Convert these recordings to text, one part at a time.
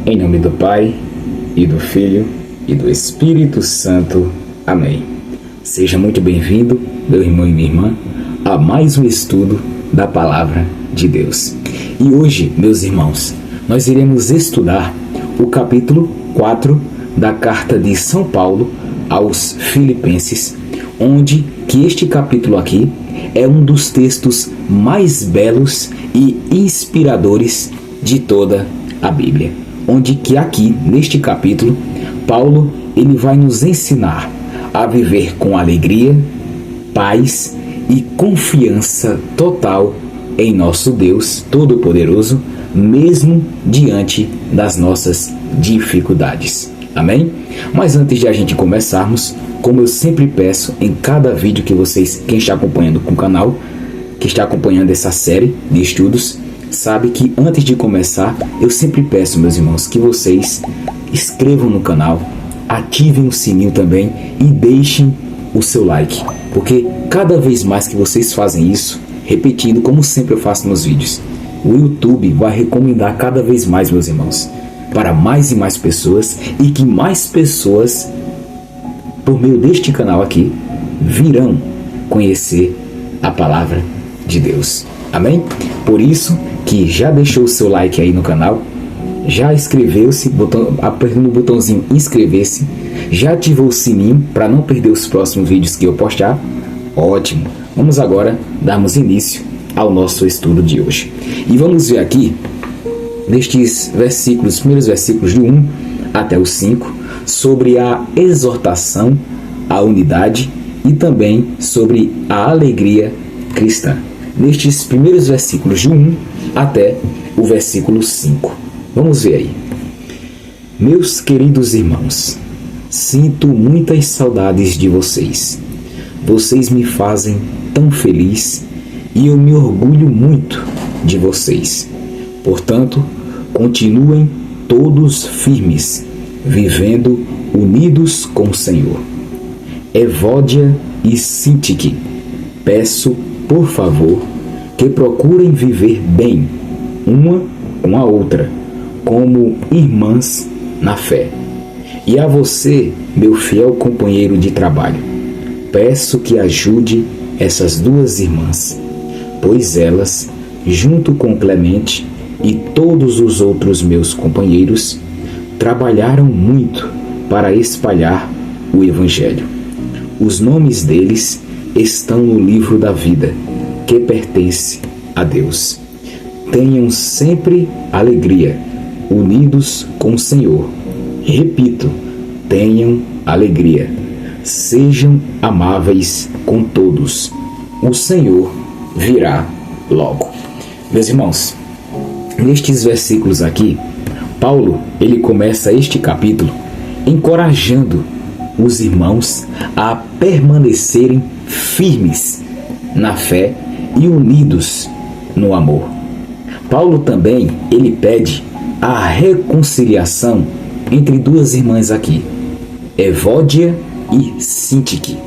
Em nome do Pai, e do Filho, e do Espírito Santo. Amém. Seja muito bem-vindo, meu irmão e minha irmã, a mais um estudo da Palavra de Deus. E hoje, meus irmãos, nós iremos estudar o capítulo 4 da Carta de São Paulo aos Filipenses, onde que este capítulo aqui é um dos textos mais belos e inspiradores de toda a Bíblia. Onde que aqui, neste capítulo, Paulo ele vai nos ensinar a viver com alegria, paz e confiança total em nosso Deus Todo-Poderoso, mesmo diante das nossas dificuldades. Amém? Mas antes de a gente começarmos, como eu sempre peço em cada vídeo que vocês, quem está acompanhando com o canal, que está acompanhando essa série de estudos, sabe que antes de começar, eu sempre peço, meus irmãos, que vocês inscrevam no canal, ativem o sininho também e deixem o seu like, porque cada vez mais que vocês fazem isso, repetindo como sempre eu faço nos vídeos, o YouTube vai recomendar cada vez mais, meus irmãos, para mais e mais pessoas, e que mais pessoas, por meio deste canal aqui, virão conhecer a Palavra de Deus. Amém? Por isso que já deixou o seu like aí no canal, já inscreveu-se, apertando o botãozinho inscrever-se, já ativou o sininho para não perder os próximos vídeos que eu postar. Ótimo! Vamos agora darmos início ao nosso estudo de hoje. E vamos ver aqui, nestes versículos, primeiros versículos do 1 até o 5, sobre a exortação à unidade e também sobre a alegria cristã. Nestes primeiros versículos de 1 até o versículo 5. Vamos ver aí. Meus queridos irmãos, sinto muitas saudades de vocês. Vocês me fazem tão feliz e eu me orgulho muito de vocês. Portanto, continuem todos firmes, vivendo unidos com o Senhor. Evódia e Sintique, peço, por favor, que procurem viver bem uma com a outra, como irmãs na fé. E a você, meu fiel companheiro de trabalho, peço que ajude essas duas irmãs, pois elas, junto com Clemente e todos os outros meus companheiros, trabalharam muito para espalhar o Evangelho. Os nomes deles estão no livro da vida, que pertence a Deus. Tenham sempre alegria, unidos com o Senhor. Repito, tenham alegria. Sejam amáveis com todos. O Senhor virá logo. Meus irmãos, nestes versículos aqui, Paulo, ele começa este capítulo encorajando os irmãos a permanecerem firmes na fé e unidos no amor. Paulo também, ele pede a reconciliação entre duas irmãs aqui, Evódia e Sintique,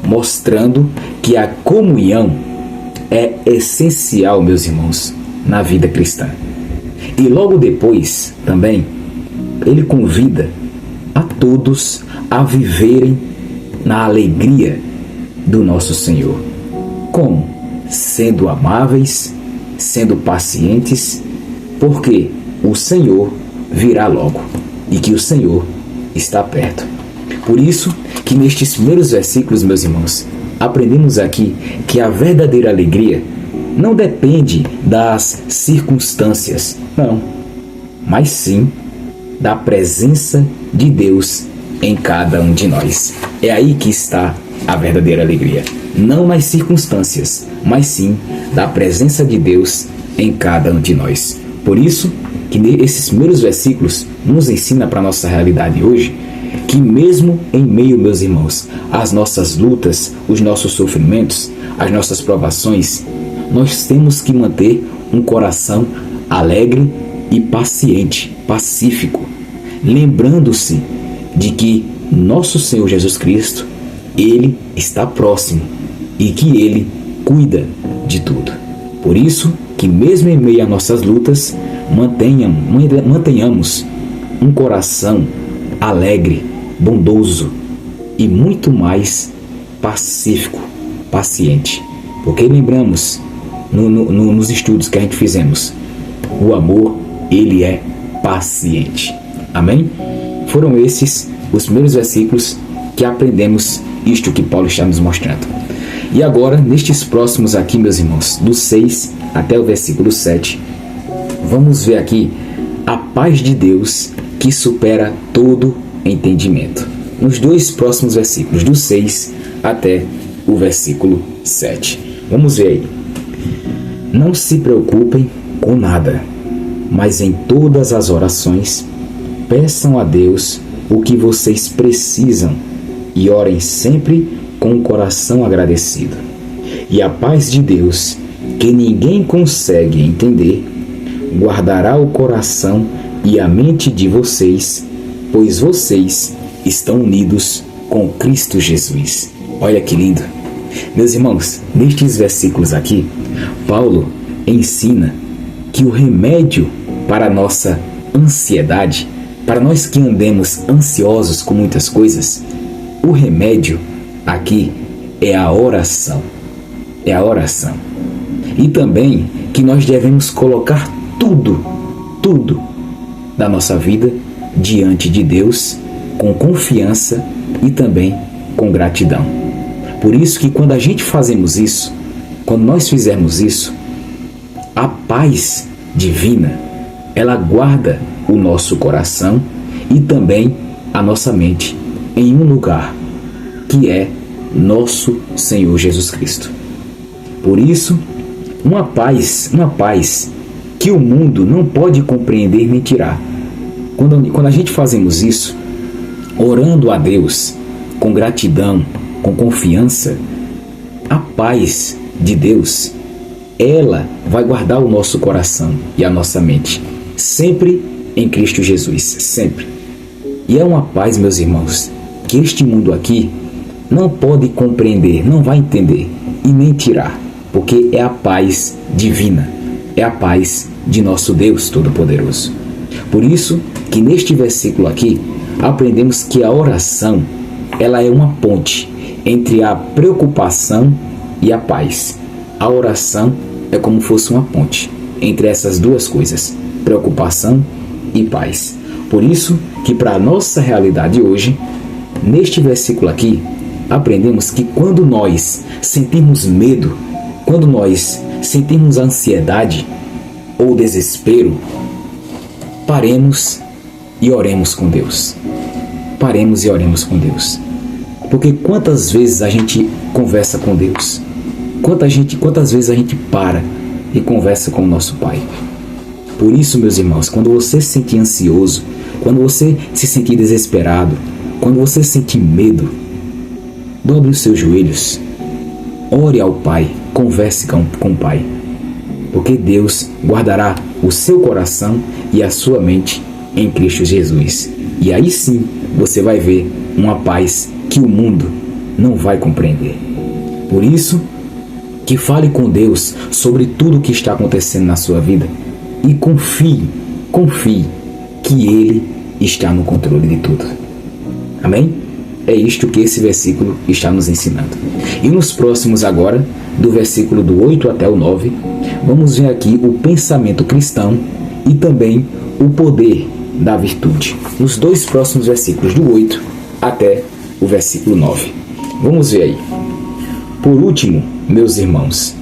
mostrando que a comunhão é essencial, meus irmãos, na vida cristã. E logo depois, também, ele convida a todos a viverem na alegria do nosso Senhor. Como? Sendo amáveis, sendo pacientes, porque o Senhor virá logo e que o Senhor está perto. Por isso que nestes primeiros versículos, meus irmãos, aprendemos aqui que a verdadeira alegria não depende das circunstâncias, não, mas sim da presença de Deus em cada um de nós. É aí que está a verdadeira alegria. Não nas circunstâncias, mas sim da presença de Deus em cada um de nós. Por isso que esses primeiros versículos nos ensinam para a nossa realidade hoje, que mesmo em meio, meus irmãos, às nossas lutas, os nossos sofrimentos, as nossas provações, nós temos que manter um coração alegre e paciente, pacífico, lembrando-se de que nosso Senhor Jesus Cristo, Ele está próximo e que Ele cuida de tudo. Por isso que mesmo em meio a nossas lutas, mantenhamos um coração alegre, bondoso e muito mais pacífico, paciente. Porque lembramos nos estudos que a gente fizemos, o amor, ele é paciente. Amém? Foram esses os primeiros versículos que aprendemos isto que Paulo está nos mostrando. E agora, nestes próximos aqui, meus irmãos, do 6 até o versículo 7, vamos ver aqui a paz de Deus que supera todo entendimento. Nos dois próximos versículos, do 6 até o versículo 7. Vamos ver aí. Não se preocupem com nada, mas em todas as orações, peçam a Deus o que vocês precisam e orem sempre com o coração agradecido. E a paz de Deus, que ninguém consegue entender, guardará o coração e a mente de vocês, pois vocês estão unidos com Cristo Jesus. Olha que lindo! Meus irmãos, nestes versículos aqui, Paulo ensina que o remédio para a nossa ansiedade, para nós que andemos ansiosos com muitas coisas, o remédio aqui é a oração. É a oração. E também que nós devemos colocar tudo da nossa vida diante de Deus com confiança e também com gratidão. Por isso que quando a gente fazemos isso, quando nós fizermos isso, a paz divina, ela guarda o nosso coração e também a nossa mente em um lugar que é nosso Senhor Jesus Cristo. Por isso, uma paz que o mundo não pode compreender nem tirar. Quando a gente fazemos isso, orando a Deus com gratidão, com confiança, a paz de Deus, ela vai guardar o nosso coração e a nossa mente, sempre em Cristo Jesus, sempre. E é uma paz, meus irmãos, que este mundo aqui não pode compreender, não vai entender e nem tirar, porque é a paz divina, é a paz de nosso Deus Todo-Poderoso. Por isso que neste versículo aqui, aprendemos que a oração, ela é uma ponte entre a preocupação e a paz. A oração é como se fosse uma ponte entre essas duas coisas, preocupação e paz. Por isso que para a nossa realidade hoje, neste versículo aqui, aprendemos que quando nós sentimos medo, quando nós sentimos ansiedade ou desespero, paremos e oremos com Deus. Paremos e oremos com Deus. Porque quantas vezes a gente conversa com Deus? Quantas vezes a gente para e conversa com o nosso Pai? Por isso, meus irmãos, quando você se sentir ansioso, quando você se sentir desesperado, quando você sentir medo, dobre os seus joelhos, ore ao Pai, converse com o Pai. Porque Deus guardará o seu coração e a sua mente em Cristo Jesus. E aí sim você vai ver uma paz que o mundo não vai compreender. Por isso, que fale com Deus sobre tudo o que está acontecendo na sua vida e confie que Ele está no controle de tudo. Amém? É isto que esse versículo está nos ensinando. E nos próximos agora, do versículo do 8 até o 9, vamos ver aqui o pensamento cristão e também o poder da virtude. Nos dois próximos versículos, do 8 até o versículo 9. Vamos ver aí. Por último, meus irmãos,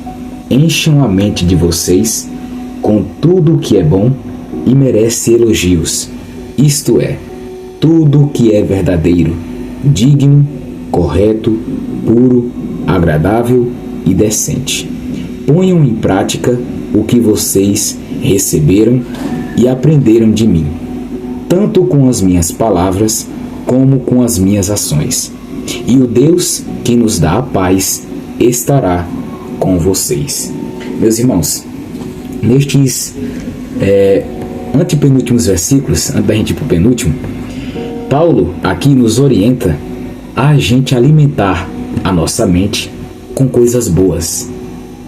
encham a mente de vocês com tudo o que é bom e merece elogios, isto é, tudo o que é verdadeiro, digno, correto, puro, agradável e decente. Ponham em prática o que vocês receberam e aprenderam de mim, tanto com as minhas palavras como com as minhas ações. E o Deus que nos dá a paz estará com vocês. Meus irmãos, nestes antepenúltimos versículos, antes da gente ir para o penúltimo, Paulo aqui nos orienta a gente alimentar a nossa mente com coisas boas.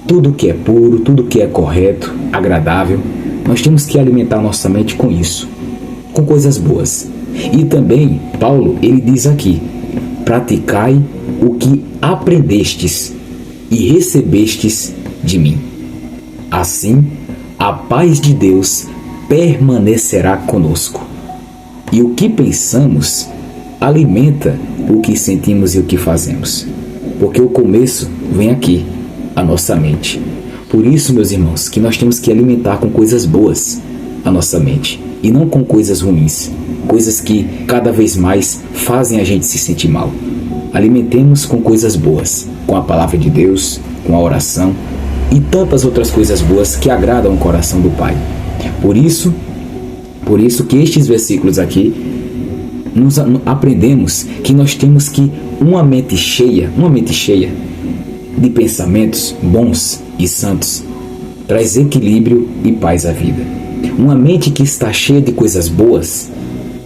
Tudo que é puro, tudo que é correto, agradável, nós temos que alimentar a nossa mente com isso. com coisas boas. E também, Paulo, ele diz aqui: praticai o que aprendestes e recebestes de mim. Assim, a paz de Deus permanecerá conosco. E o que pensamos alimenta o que sentimos e o que fazemos. Porque o começo vem aqui, a nossa mente. Por isso, meus irmãos, que nós temos que alimentar com coisas boas a nossa mente e não com coisas ruins, coisas que cada vez mais fazem a gente se sentir mal. Alimentemos com coisas boas, com a palavra de Deus, com a oração e tantas outras coisas boas que agradam o coração do Pai. Por isso que estes versículos aqui nos aprendemos que nós temos que uma mente cheia de pensamentos bons e santos traz equilíbrio e paz à vida. Uma mente que está cheia de coisas boas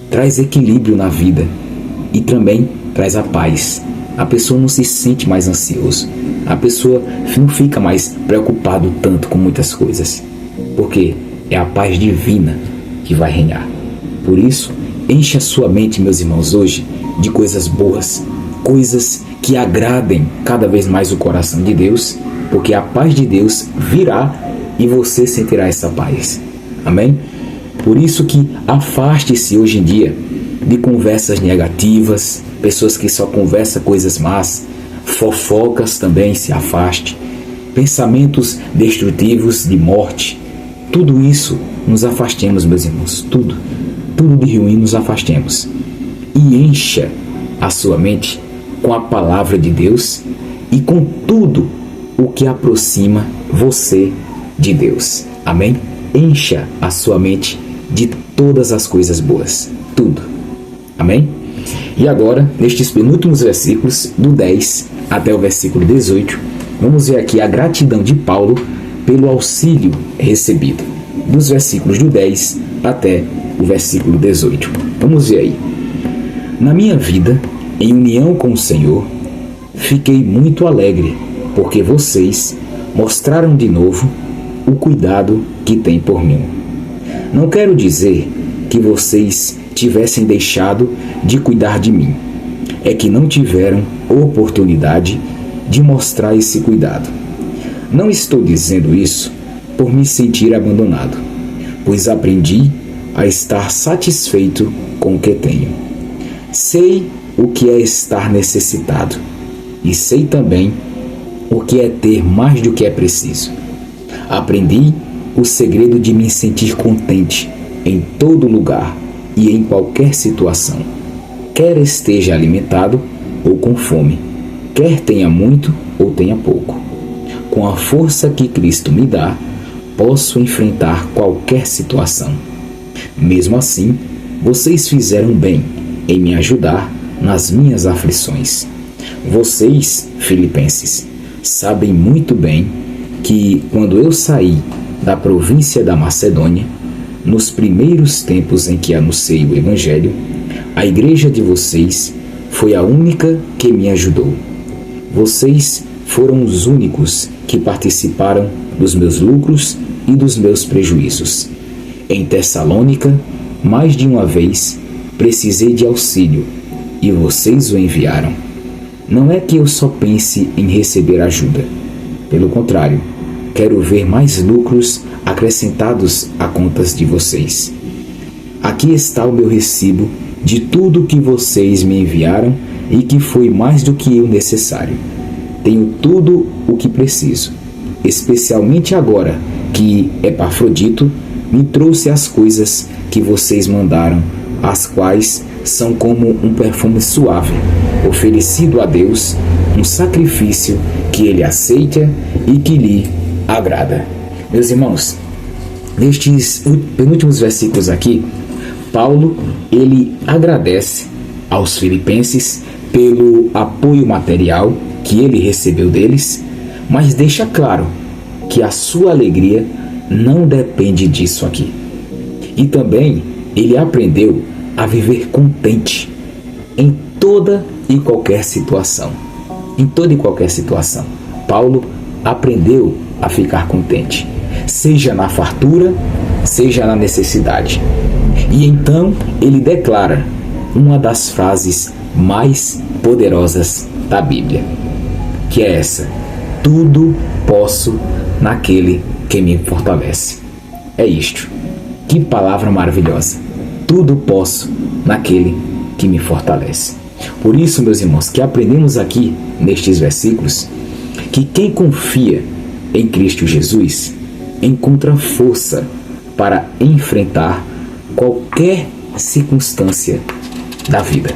traz equilíbrio na vida e também traz a paz. A pessoa não se sente mais ansioso. A pessoa não fica mais preocupado tanto com muitas coisas. Porque é a paz divina que vai reinar. Por isso, encha a sua mente, meus irmãos, hoje de coisas boas, coisas que agradem cada vez mais o coração de Deus, porque a paz de Deus virá e você sentirá essa paz. Amém? Por isso que afaste-se hoje em dia de conversas negativas, pessoas que só conversam coisas más, fofocas também, se afaste, pensamentos destrutivos de morte, tudo isso nos afastemos, meus irmãos, tudo de ruim nos afastemos. E encha a sua mente com a palavra de Deus e com tudo o que aproxima você de Deus. Amém? Encha a sua mente de todas as coisas boas. Tudo. Amém? E agora, nestes penúltimos versículos, do 10 até o versículo 18, vamos ver aqui a gratidão de Paulo pelo auxílio recebido. Dos versículos do 10 até o versículo 18. Vamos ver aí. Na minha vida, em união com o Senhor, fiquei muito alegre, porque vocês mostraram de novo o cuidado que têm por mim. Não quero dizer que vocês tivessem deixado de cuidar de mim. É que não tiveram oportunidade de mostrar esse cuidado. Não estou dizendo isso por me sentir abandonado, pois aprendi a estar satisfeito com o que tenho. Sei o que é estar necessitado e sei também o que é ter mais do que é preciso. Aprendi o segredo de me sentir contente em todo lugar e em qualquer situação, quer esteja alimentado ou com fome, quer tenha muito ou tenha pouco. Com a força que Cristo me dá, posso enfrentar qualquer situação. Mesmo assim, vocês fizeram bem em me ajudar nas minhas aflições. Vocês, filipenses, sabem muito bem que quando eu saí da província da Macedônia, nos primeiros tempos em que anunciei o Evangelho, a igreja de vocês foi a única que me ajudou. Vocês foram os únicos que participaram dos meus lucros e dos meus prejuízos. Em Tessalônica, mais de uma vez, precisei de auxílio e vocês o enviaram. Não é que eu só pense em receber ajuda. Pelo contrário, quero ver mais lucros acrescentados a contas de vocês. Aqui está o meu recibo de tudo que vocês me enviaram e que foi mais do que o necessário. Tenho tudo o que preciso, especialmente agora que Epafrodito me trouxe as coisas que vocês mandaram, as quais são como um perfume suave, oferecido a Deus, um sacrifício que Ele aceita e que lhe agrada. Meus irmãos, nestes penúltimos versículos aqui, Paulo, ele agradece aos filipenses pelo apoio material que ele recebeu deles, mas deixa claro que a sua alegria não depende disso aqui. E também ele aprendeu a viver contente em toda e qualquer situação. Em toda e qualquer situação, Paulo aprendeu a ficar contente, seja na fartura, seja na necessidade. E então ele declara uma das frases mais poderosas da Bíblia, que é essa: tudo posso naquele que me fortalece. É isto. Que palavra maravilhosa. Tudo posso naquele que me fortalece. Por isso, meus irmãos, que aprendemos aqui nestes versículos que quem confia em Cristo Jesus encontra força para enfrentar qualquer circunstância da vida.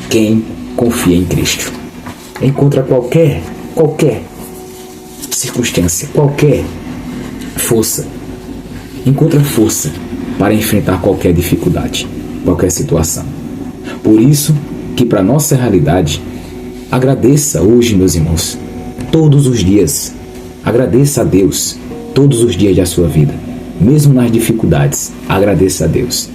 Quem confia em Cristo encontra qualquer circunstância, qualquer força, encontra força para enfrentar qualquer dificuldade, qualquer situação. Por isso que para nossa realidade, agradeça hoje, meus irmãos, todos os dias. Agradeça a Deus todos os dias da sua vida. Mesmo nas dificuldades, agradeça a Deus.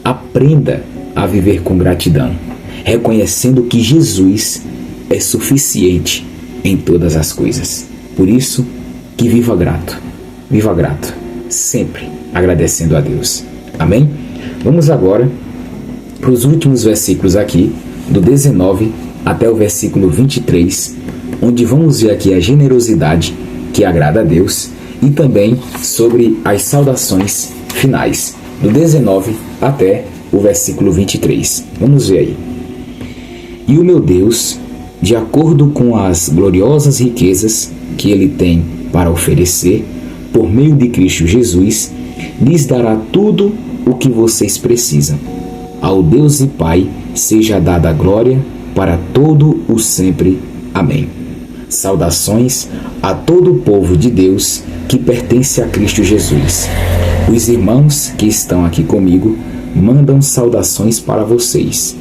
Aprenda a viver com gratidão, reconhecendo que Jesus é suficiente em todas as coisas. Por isso, que viva grato, sempre agradecendo a Deus. Amém? Vamos agora para os últimos versículos aqui, do 19 até o versículo 23, onde vamos ver aqui a generosidade que agrada a Deus e também sobre as saudações finais, do 19 até o versículo 23. Vamos ver aí. E o meu Deus, de acordo com as gloriosas riquezas que Ele tem para oferecer, por meio de Cristo Jesus, lhes dará tudo o que vocês precisam. Ao Deus e Pai seja dada a glória para todo o sempre. Amém. Saudações a todo o povo de Deus que pertence a Cristo Jesus. Os irmãos que estão aqui comigo mandam saudações para vocês.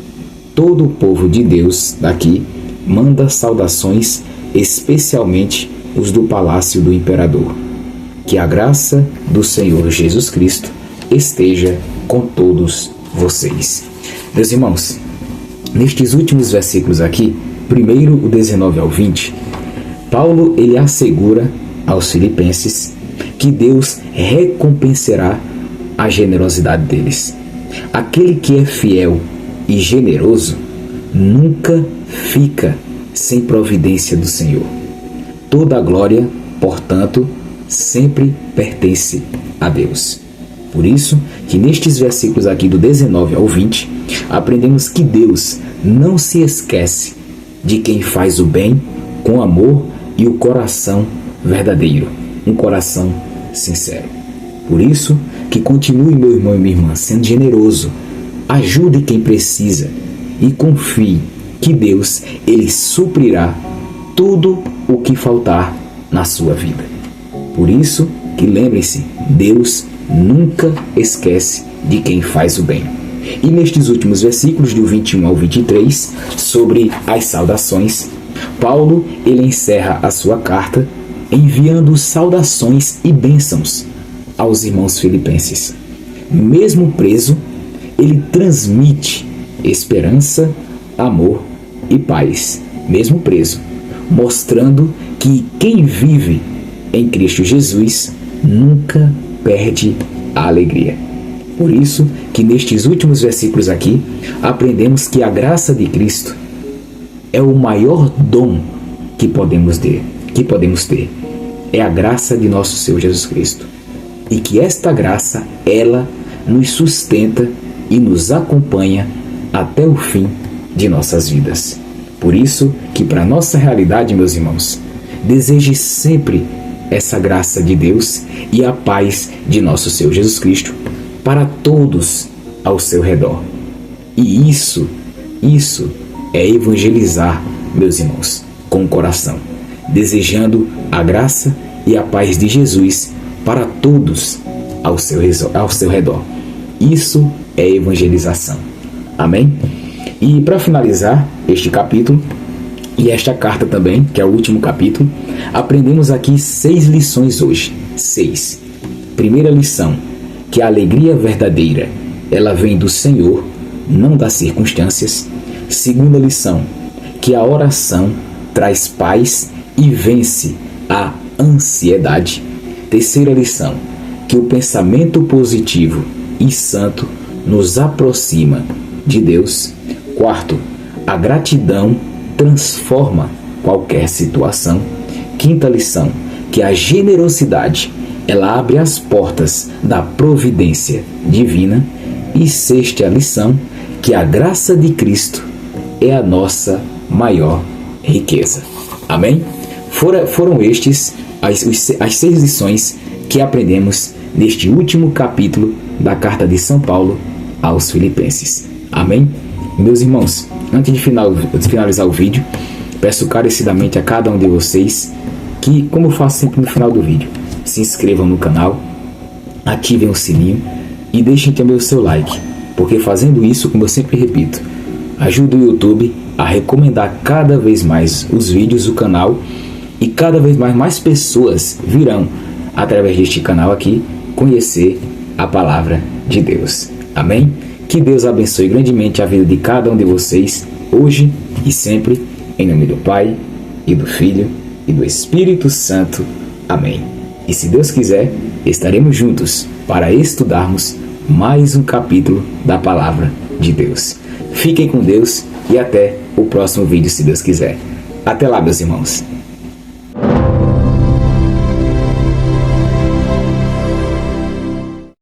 Todo o povo de Deus daqui manda saudações, especialmente os do palácio do imperador. Que a graça do Senhor Jesus Cristo esteja com todos vocês. Meus irmãos, nestes últimos versículos aqui, primeiro o 19 ao 20, Paulo ele assegura aos filipenses que Deus recompensará a generosidade deles. Aquele que é fiel e generoso nunca fica sem providência do Senhor. Toda a glória, portanto, sempre pertence a Deus. Por isso que nestes versículos aqui do 19 ao 20, aprendemos que Deus não se esquece de quem faz o bem com amor e o coração verdadeiro, um coração sincero. Por isso que continue, meu irmão e minha irmã, sendo generoso, ajude quem precisa e confie que Deus ele suprirá tudo o que faltar na sua vida. Por isso que lembre-se, Deus nunca esquece de quem faz o bem. E nestes últimos versículos, do 21 ao 23, sobre as saudações, Paulo ele encerra a sua carta enviando saudações e bênçãos aos irmãos filipenses. Mesmo preso, ele transmite esperança, amor e paz, mesmo preso, mostrando que quem vive em Cristo Jesus nunca perde a alegria. Por isso que nestes últimos versículos aqui, aprendemos que a graça de Cristo é o maior dom que podemos ter. É a graça de nosso Senhor Jesus Cristo. E que esta graça, ela nos sustenta e nos acompanha até o fim de nossas vidas. Por isso que para nossa realidade, meus irmãos, deseje sempre essa graça de Deus e a paz de nosso Senhor Jesus Cristo para todos ao seu redor. E isso é evangelizar, meus irmãos, com o coração, desejando a graça e a paz de Jesus para todos ao seu redor. Isso é evangelização. Amém? E para finalizar este capítulo e esta carta também, que é o último capítulo, aprendemos aqui 6 lições hoje. 6. Primeira lição, que a alegria verdadeira, ela vem do Senhor, não das circunstâncias. Segunda lição, que a oração traz paz e vence a ansiedade. Terceira lição, que o pensamento positivo e santo nos aproxima de Deus. Quarto, a gratidão transforma qualquer situação. Quinta lição, que a generosidade, ela abre as portas da providência divina. E sexta lição, que a graça de Cristo é a nossa maior riqueza. Amém? Foram estes as 6 lições que aprendemos neste último capítulo da carta de São Paulo aos Filipenses. Amém? Meus irmãos, antes de finalizar o vídeo, peço encarecidamente a cada um de vocês que, como eu faço sempre no final do vídeo, se inscrevam no canal, ativem o sininho e deixem também o seu like, porque fazendo isso, como eu sempre repito, ajuda o YouTube a recomendar cada vez mais os vídeos do canal e cada vez mais pessoas virão, através deste canal aqui, conhecer a palavra de Deus. Amém? Que Deus abençoe grandemente a vida de cada um de vocês, hoje e sempre, em nome do Pai, e do Filho, e do Espírito Santo. Amém. E se Deus quiser, estaremos juntos para estudarmos mais um capítulo da palavra de Deus. Fiquem com Deus e até o próximo vídeo, se Deus quiser. Até lá, meus irmãos.